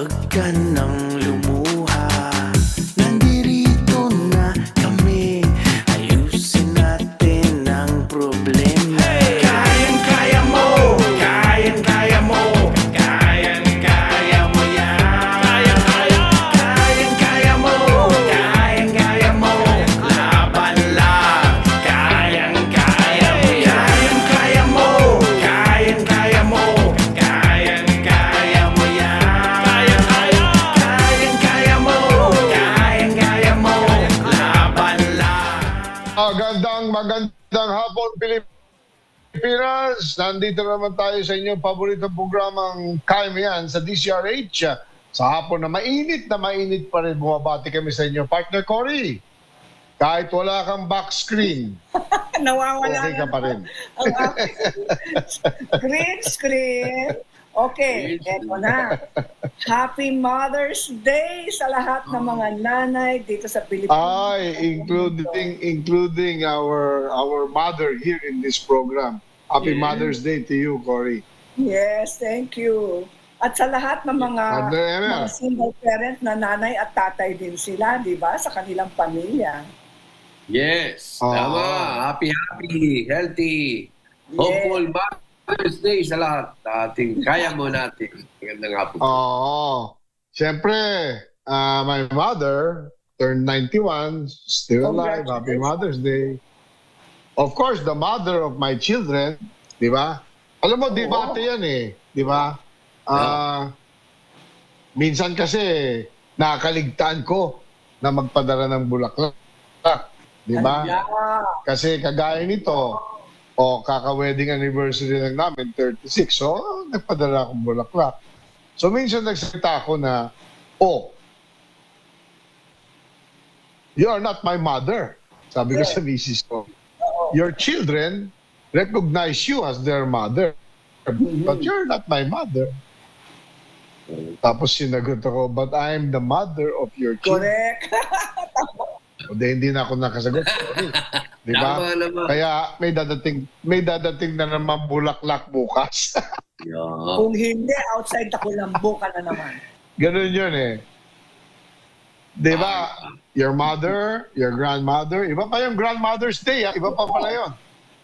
Huwag ka nang lumuha, nandirito na kami. Ayusin natin ang problema. Kayang-kaya mo, kayang-kaya mo, kayang-kaya mo yan. Kayang-kaya mo, kayang-kaya mo, laban lang. Kayang-kaya mo yan. Kayang-kaya mo, kayang-kaya mo, kayang-kaya mo yan. Kayang-kaya mo, kayang-kaya mo, laban lang. Magandang hapon, Pilipinas. Nandito naman tayo sa inyong paboritong programang Kaya Mo Yan sa DCRH. Sa hapon na mainit pa rin, bumabati kami sa inyo. Partner Cory, kahit wala kang back screen, Nawawala okay ka pa rin. ang aking green screen. Okay, eto na. Happy Mother's Day sa lahat ng mga nanay dito sa Pilipinas. Ay, including our mother here in this program. Happy Mother's Day to you, Cory. Yes, thank you. At sa lahat ng Emma. mga single parent na nanay at tatay din sila, di ba, sa kanilang pamilya. Yes, Oo. tama. Happy, healthy, hopeful Mother's Day sa lahat. Ating kaya mo natin. Magandang hapon. Oo. Siyempre, my mother turned 91, still alive. Happy Mother's Day. Of course, the mother of my children, di ba? Alam mo, debate yan eh, di ba? Minsan kasi, nakakaligtaan ko na magpadala ng bulaklak. Di ba? Kasi kagaya nito, kaka-wedding anniversary lang namin, 36. So, nagpadala akong bulaklak. So, minsan nagsalita ako na, you are not my mother. Sabi ko sa misis ko. Your children recognize you as their mother. But you're not my mother. Tapos sinagot ako, but I'm the mother of your children. Correct. Hindi na ako nakasagot. Di ba? Tama naman. Kaya may dadating na naman bulaklak bukas. Yeah. Kung hindi, outside Taculambo ka na naman. Ganun yun eh. Di ba? Your mother, your grandmother, iba pa yung grandmother's day, iba pa pala yun.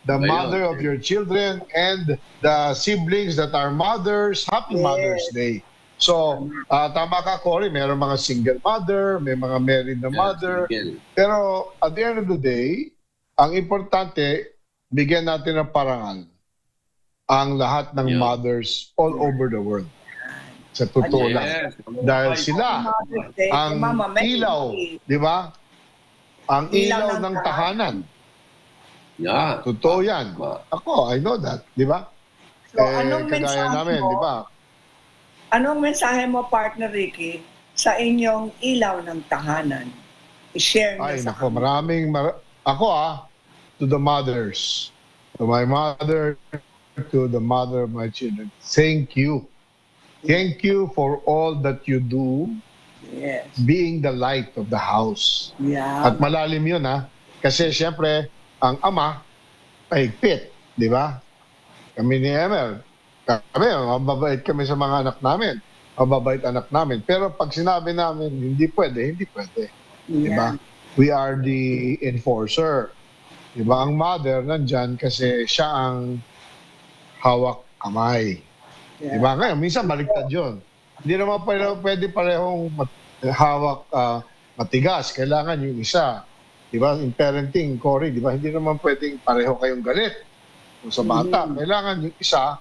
The mother of your children and the siblings that are mothers, happy Mother's Day. So, tama ka, Cory, mayroong mga single mother, may mga married na mother. Pero at the end of the day, ang importante, bigyan natin ng parangal ang lahat ng mothers all over the world. Sa totoo lang. Dahil sila, ang ilaw, di ba? Ang ilaw ng tahanan. Yeah. Totoo yan. Ako, I know that, di ba? So, anong kagaya mensahe namin, mo? di ba? Anong mensahe mo, partner Ricky, sa inyong ilaw ng tahanan? I-share niyo Ay, sa nako, ako to the mothers, to my mother, to the mother of my children, thank you. Thank you for all that you do, Yes. being the light of the house. Yeah. At malalim yun kasi siyempre, ang ama, mahigpit, di ba? Kami ni Emel, mababait kami sa mga anak namin, mababait anak namin. Pero pag sinabi namin, hindi pwede. Di ba? We are the enforcer. Di ba? Ang mother nandyan kasi siya ang hawak kamay. Di ba? Ngayon, minsan baliktad yun. Hindi naman pwede parehong hawak matigas. Kailangan yung isa. Di ba? In parenting, Cory, di ba? Hindi naman pwedeng pareho kayong galit. Kung sa bata, kailangan yung isa.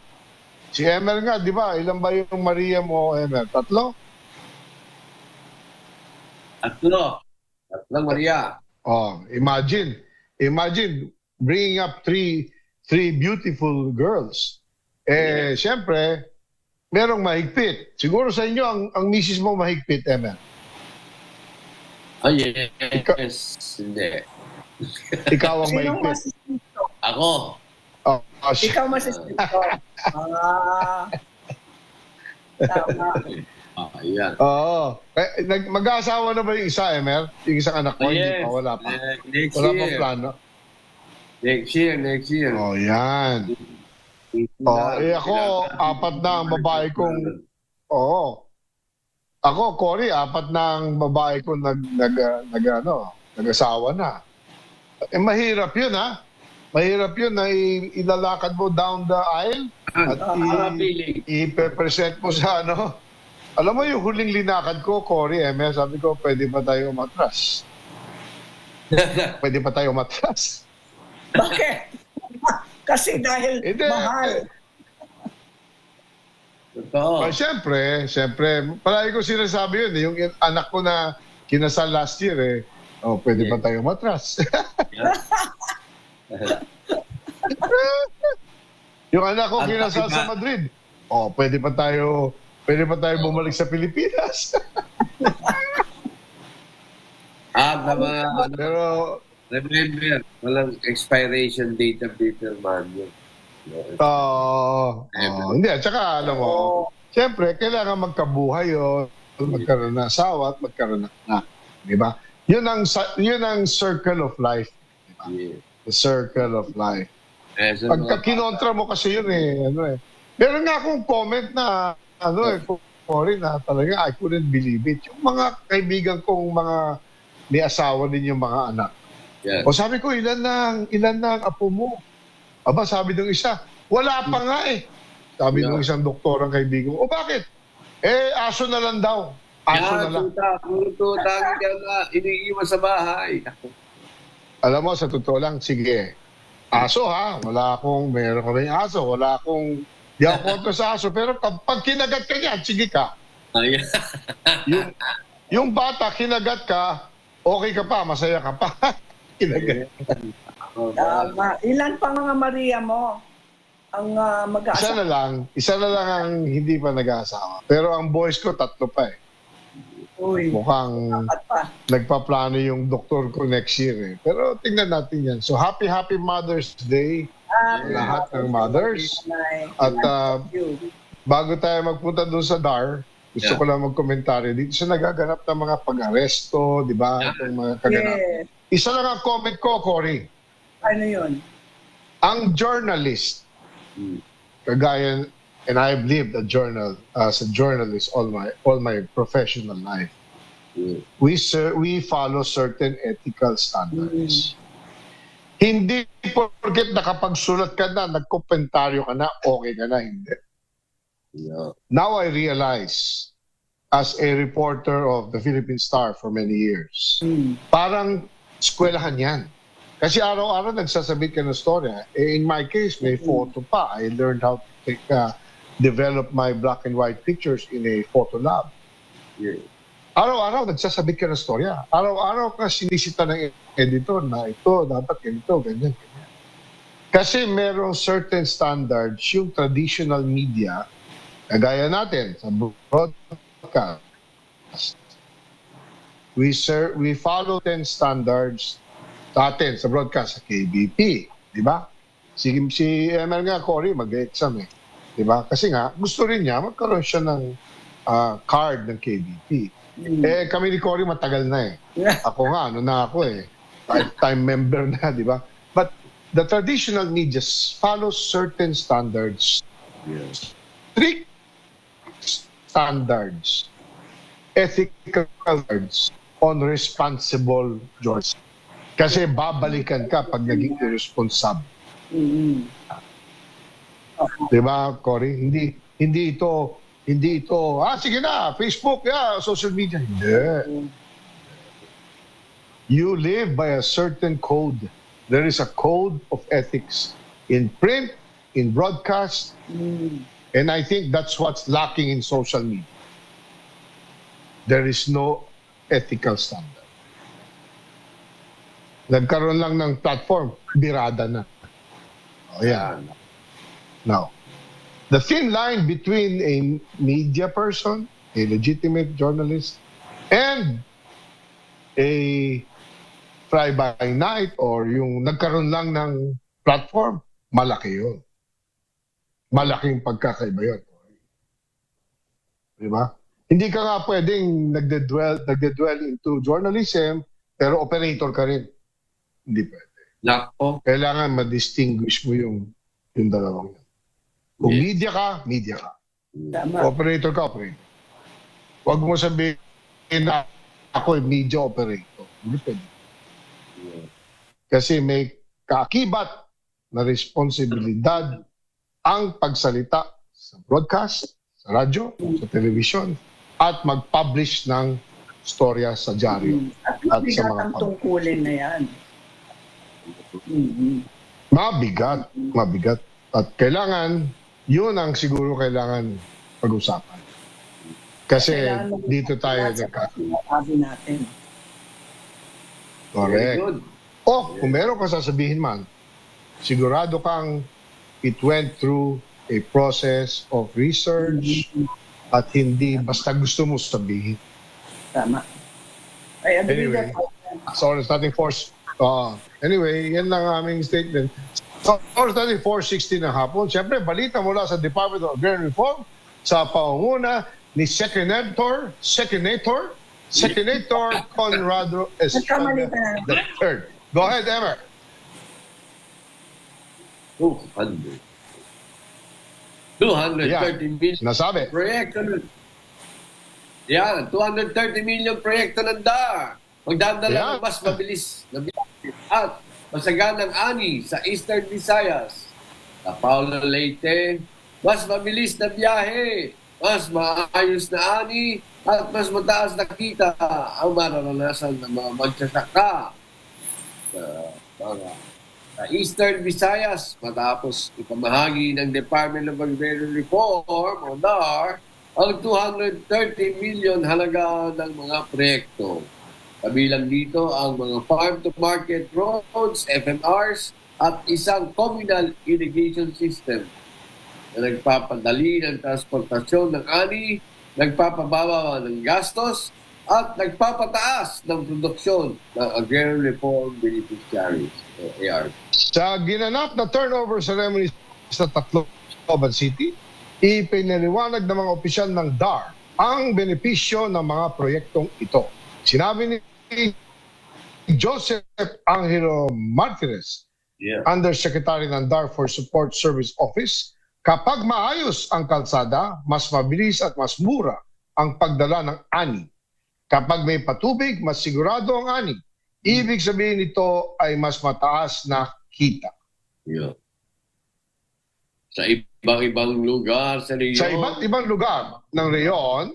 Si Emel nga, di ba? Ilan ba yung Maria mo, Emel? 3? Tatlong Maria. Imagine bringing up three beautiful girls. Siyempre, merong mahigpit. Siguro sa inyo, ang misis mo mahigpit, Emel. Oh, yes. Hindi. Ikaw ang Sinong mahigpit. masisito? Ako. Ikaw masisito. Tama. Ayan. Oo. Mag-aasawa na ba yung isa, Emel? Yung isang anak mo, hindi pa, wala pa. Next Wala year. pa plano. Next year. Yan. Ako, 4 na ang babae kong, Ako, Cory, 4 na ang babae ko nag-asawa na. Eh, mahirap yun, ha? Mahirap yun na ilalakad mo down the aisle at Feeling. i-present mo sa ano. Alam mo yung huling linakad ko, Cory, sabi ko, pwede ba tayo umatras? Pwede ba tayo umatras? Bakit? Kasi dahil Hindi. mahal. Totoo. Siyempre, palagi ko sinasabi yun. Yung anak ko na kinasal last year, pwede ba tayo umatras? Yung anak ko kinasal sa Madrid, pwede pa tayo bumalik sa Pilipinas. Sa mga Pero, remember, walang expiration date of determined yun. hindi. At saka, alam mo, siyempre, kailangan magkabuhay yun, magkaroon ng asawa at magkaroon ng anak. Di ba? Yun ang circle of life. Diba? Yeah. The circle of life. So, Pagka kinontra mo kasi yun Meron nga akong comment na, Cory, na talaga, I couldn't believe it. Yung mga kaibigan kong mga may asawa din yung mga anak. yeah. O sabi ko, ilan na ang apo mo? Aba, sabi ng isa, wala pa nga eh. Sabi ng isang doktorang kaibigan ko, bakit? Aso na lang daw. Aso na lang. Tuta ka na, iniiwan sa bahay. Alam mo, sa totoo lang, sige. Aso ha, meron kaming aso, di ako kontra sa aso, pero pag kinagat ka niyan, sige ka. Yung bata, kinagat ka, okay ka pa, masaya ka pa. Kinagat. Tama. Ilan pa mga Maria mo ang mag-aasawa? Isa na lang ang hindi pa nag-aasawa. Pero ang boys ko, 3 pa eh. Uy, Mukhang dapat pa. nagpaplano yung doktor ko next year eh. Pero tingnan natin yan. So happy Mother's Day sa lahat ng mothers. At bago tayo magpunta doon sa DAR, gusto ko lang magkomentaryo dito sa nagaganap ng mga pag-aresto, di ba? Itong mga kaganap. Yes. Isa lang ang comment ko, Cory. Ano yun? Ang journalist, kagaya, and I've lived as a journalist all my professional life. We follow certain ethical standards. Hindi porket nakapagsulat ka na, nagkomentaryo ka na, okay ka na, hindi. Yeah. Now I realize, as a reporter of the Philippine Star for many years, parang eskwelahan yan. Kasi araw-araw nagsasabit ka ng storya. In my case, may photo pa. I learned how to develop my black and white pictures in a photo lab. Yeah. Araw-araw nagsasabit ka ng storya. Araw-araw ka sinisita ng editor na ito, dapat ganito, ganyan. Kasi merong certain standards yung traditional media, kagaya natin sa broadcast. We follow 10 standards sa atin sa broadcast sa KBP, di ba? Si Emer nga, Cory, mag-exam eh. Di ba? Kasi nga, gusto rin niya, magkaroon siya ng card ng KBP. Kami ni Cory matagal na eh. Ako nga, lifetime member na, di ba? But the traditional media follows certain standards. Yes. Strict standards. Ethical standards on responsible journalism. Kasi babalikan ka pag naging irresponsible. Di ba, Cory? Hindi ito, sige na, Facebook, social media. Hindi. You live by a certain code. There is a code of ethics in print, in broadcast, and I think that's what's lacking in social media. There is no ethical standard. Nagkaroon lang ng platform, birada na. Yan. Now, the thin line between a media person, a legitimate journalist, and a fly-by-night or yung nagkaroon lang ng platform, malaki yun. Malaking pagkakaiba yun. Diba? Hindi ka nga pwedeng nagde-dwell into journalism, pero operator ka rin. Hindi pwede. Nako. Kailangan ma-distinguish mo yung dalawang yun. Kung media ka, media ka. Tama. Operator ka, operator. Huwag mo sabihin na ako media operator. Hindi pwede. Kasi may kaakibat na responsibilidad ang pagsalita sa broadcast, sa radyo, sa television, at mag-publish ng storya sa dyaryo. At At sa mabigat mga ang tungkulin na yan. Mabigat, mabigat. At kailangan, yun ang siguro kailangan pag-usapan. Kasi Kailangan dito tayo sa nagka... sinasabi natin. Very Correct. good. Kung meron ka sasabihin man, sigurado kang it went through a process of research at hindi basta gusto mo sabihin. Tama. I agree Anyway. that. So, starting force. Anyway, yan lang ang aming statement. So, starting 4:60 ng hapon. Siyempre, balita mula sa Department of Agrarian Reform sa pangunguna ni Senator Conrado Estrada Nagkamali ka na. III. Go ahead, Emer. 230 million Nasabi. proyekto. Yan, 230 million proyekto ng DAR. Magdadala ng mas mabilis na biyahe at masaganang ani sa Eastern Visayas. Sa Paulo Leyte, mas mabilis na biyahe, mas maayos na ani at mas mataas na kita ang mararanasan ng mga magsasaka sa Eastern Visayas matapos ipamahagi ng Department of Agrarian Reform o DAR ang 230 million halaga ng mga proyekto. Kabilang dito ang mga farm-to-market roads, FMRs, at isang communal irrigation system na nagpapadali ng transportasyon ng ani, nagpapababa ng gastos, at nagpapataas ng produksyon ng Agrarian Reform Beneficiaries o ARB. Sa ginanap na turnover ceremony sa Tacloban City, ipinaliwanag ng mga opisyal ng DAR ang benepisyo ng mga proyektong ito. Sinabi ni Joseph Angelo Martinez, Undersecretary ng DAR for Support Service Office, kapag maayos ang kalsada, mas mabilis at mas mura ang pagdala ng ani. Kapag may patubig, mas sigurado ang ani. Ibig sabihin nito ay mas mataas na kita. Yeah. Sa ibang-ibang lugar sa rehiyon. Sa iba't ibang lugar ng reyon,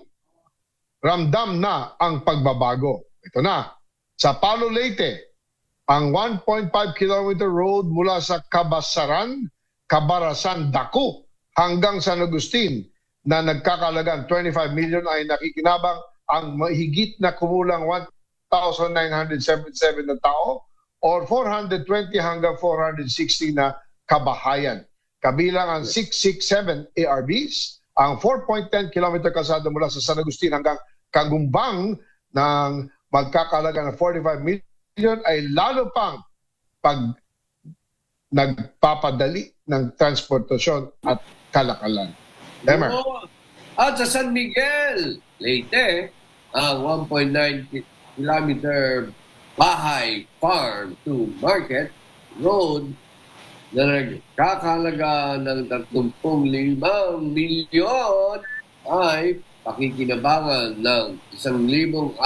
ramdam na ang pagbabago. Ito na, sa Paulo Leyte, ang 1.5 kilometer road mula sa Cabarasan, Daku hanggang San Agustin na nagkakalagang 25 million ay nakikinabang ang mahigit na kumulang 1,977 na tao or 420 hanggang 460 na kabahayan. Kabilang ang 667 ARBs, ang 4.10 kilometer kalsada mula sa San Agustin hanggang Kagumbang ng magkakalaga ng 45 million ay lalo pang nagpapadali ng transportasyon at kalakalan. Emer. At sa San Miguel, Leyte, ang 1.9 kilometer bahay farm to market road na nagkakalaga ng 35 milyon ay pakikinabangan ng 1,600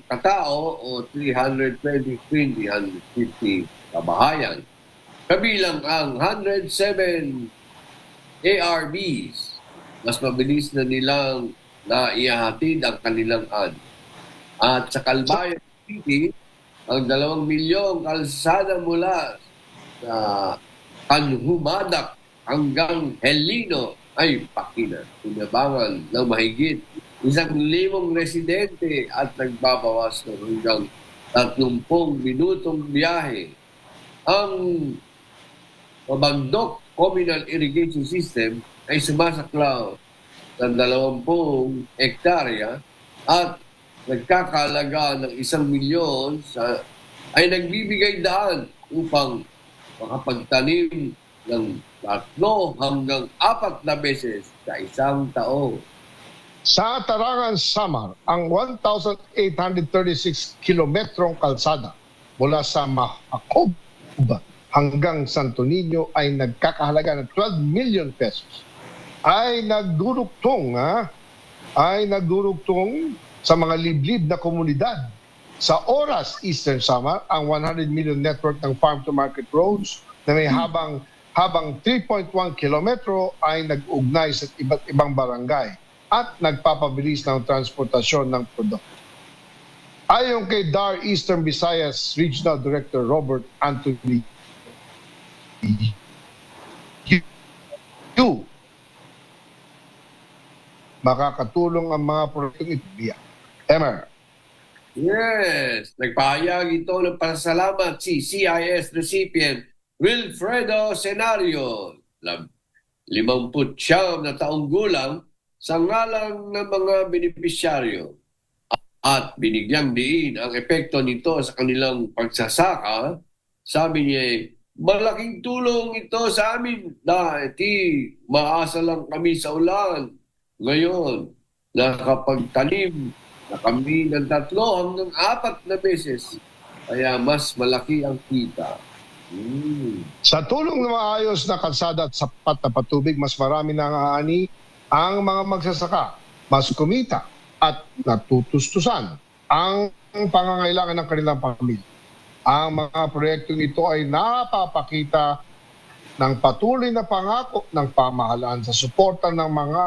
katao o 350 kabahayan. Kabilang ang 107 ARBs, mas mabilis na nilang naihahatid ang kanilang ani. At sa Calbayan City, ang 2 milyong kalsada mula sa Kanhumadak hanggang Helino ay pakinabangan ng mahigit 1,000 residente at nagbabawas ng hanggang 30 minutong biyahe. Ang Mabagdok Communal Irrigation System ay sumasaklaw ng 20 hektarya at nagkakalaga ng 1 milyon ay nagbibigay daan upang makapagtanim ng 3 hanggang 4 na beses sa isang taon. Sa Tarangan, Samar, ang 1,836 kilometrong kalsada mula sa Mahacob hanggang Santo Niño ay nagkakahalaga ng 12 million pesos. ay nagdurugtong sa mga liblib na komunidad. Sa oras Eastern Samar, ang 100 million network ng farm-to-market roads na may habang 3.1 kilometro ay nag-ugnay sa iba't ibang barangay at nagpapabilis ng transportasyon ng produkto. Ayon kay DAR Eastern Visayas Regional Director Robert Anthony makakatulong ang mga proyektong ito. Emer. Yes, nagpahayag ito ng pasalamat si CIS recipient Wilfredo Senario, 59 na taong gulang, sa ngalan ng mga benepisyaryo at binigyang diin ang epekto nito sa kanilang pagsasaka. Sabi niya, malaking tulong ito sa amin dahil maasa lang kami sa ulan. Ngayon, nakapagtanim na kami ng 3 hanggang 4 na beses. Kaya mas malaki ang kita. Sa tulong ng maayos na kalsada at sapat na patubig, mas marami nang aani ang mga magsasaka, mas kumita at natutustusan ang pangangailangan ng kanilang pamilya. Ang mga proyektong ito ay napapakita ng patuloy na pangako ng pamahalaan sa suporta ng mga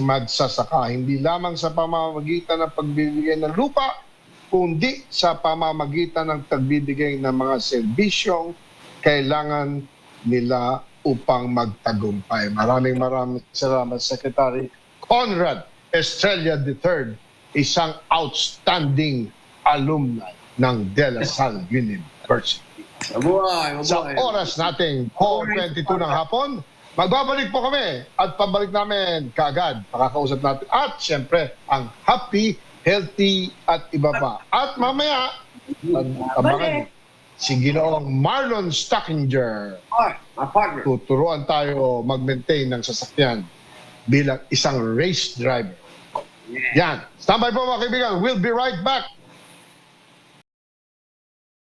magsasaka, hindi lamang sa pamamagitan ng pagbibigay ng lupa, kundi sa pamamagitan ng pagbibigay ng mga serbisyong kailangan nila upang magtagumpay. Maraming salamat, Secretary Conrad Estrella III, isang outstanding alumni ng De La Salle University. Mabuhay. Sa oras nating 4:22 ng hapon, magbabalik po kami at pabalik namin kaagad. Makakausap natin at siyempre ang happy, healthy at iba pa. At mamaya, abangan si Ginoong Marlon Stockinger. My partner. Tuturuan tayo mag-maintain ng sasakyan bilang isang race driver. Yan. Standby po mga kaibigan. We'll be right back.